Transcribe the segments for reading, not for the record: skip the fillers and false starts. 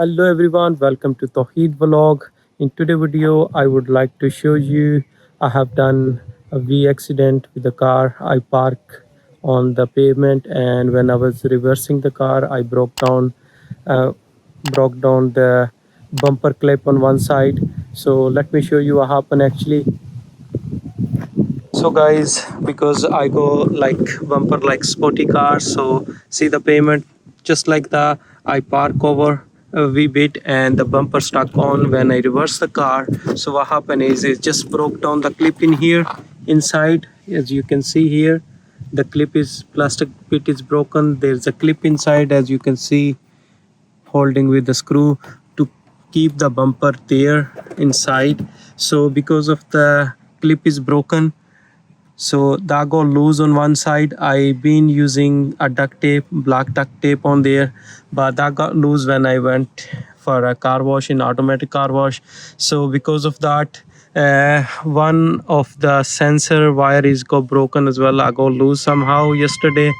Hello everyone, welcome to Towheed vlog. In today's video, I would like to show you I have done a V accident with the car. I parked on the pavement, and when I was reversing the car, I uh, broke down the bumper clip on one side. So let me show you what happened actually. So guys, because I go like bumper like sporty cars, so see the payment just like the I park over a wee bit and the bumper stuck on when I reverse the car. So what happened is it just broke down the clip in here inside. As you can see here, the clip is plastic bit is broken. There's a clip inside, as you can see, holding with the screw to keep the bumper there inside. So because of the clip is broken, so that got loose on one side. I've been using a duct tape, black duct tape on there, but that got loose when I went for a car wash in automatic car wash. So because of that, one of the sensor wire is got broken as well. I got loose somehow yesterday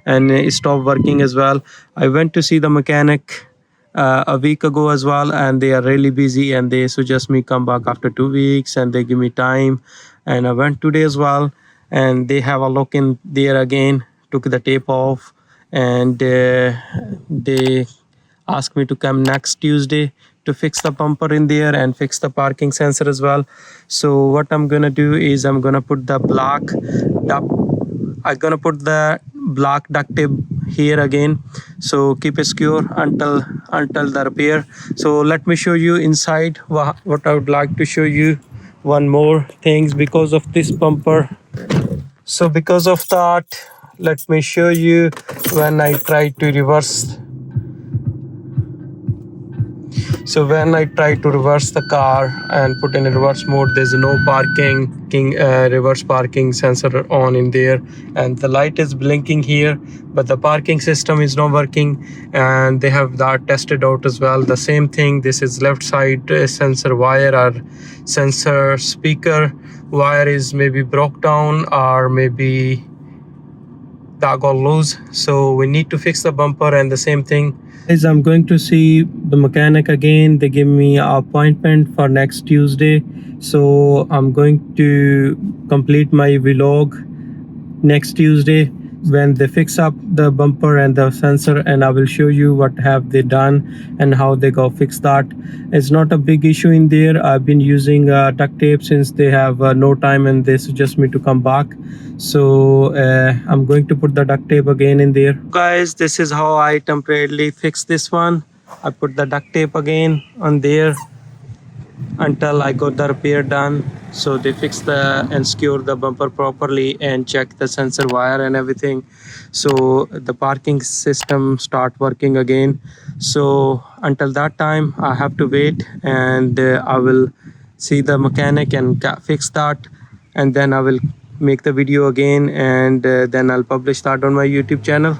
and it stopped working as well. I went to see the mechanic a week ago as well, and they are really busy and they suggest me come back after 2 weeks and they give me time. And I went today as well, and they have a look in there again, took the tape off, and they asked me to come next Tuesday to fix the bumper in there and fix the parking sensor as well. So what I'm gonna do is I'm gonna put the black duct tape here again, so keep it secure until the repair. So let me show you inside what I would like to show you one more things because of this bumper. So because of that, let me show you when I try to reverse. So when I try to reverse the car and put in a reverse mode, there's no reverse parking sensor on in there, and the light is blinking here, but the parking system is not working, and they have that tested out as well. The same thing, this is left side sensor wire or sensor speaker wire is maybe broke down or maybe that got loose, so we need to fix the bumper. And the same thing is I'm going to see the mechanic again. They give me an appointment for next Tuesday, so I'm going to complete my vlog next Tuesday when they fix up the bumper and the sensor, and I will show you what have they done and how they go fix that. It's not a big issue in there. I've been using duct tape since they have no time and they suggest me to come back. So I'm going to put the duct tape again in there. Guys, this is how I temporarily fix this one. I put the duct tape again on there until I got the repair done. So they fix and secure the bumper properly and check the sensor wire and everything. So the parking system start working again. So until that time I have to wait, and I will see the mechanic and fix that, and then I will make the video again, and then I'll publish that on my YouTube channel.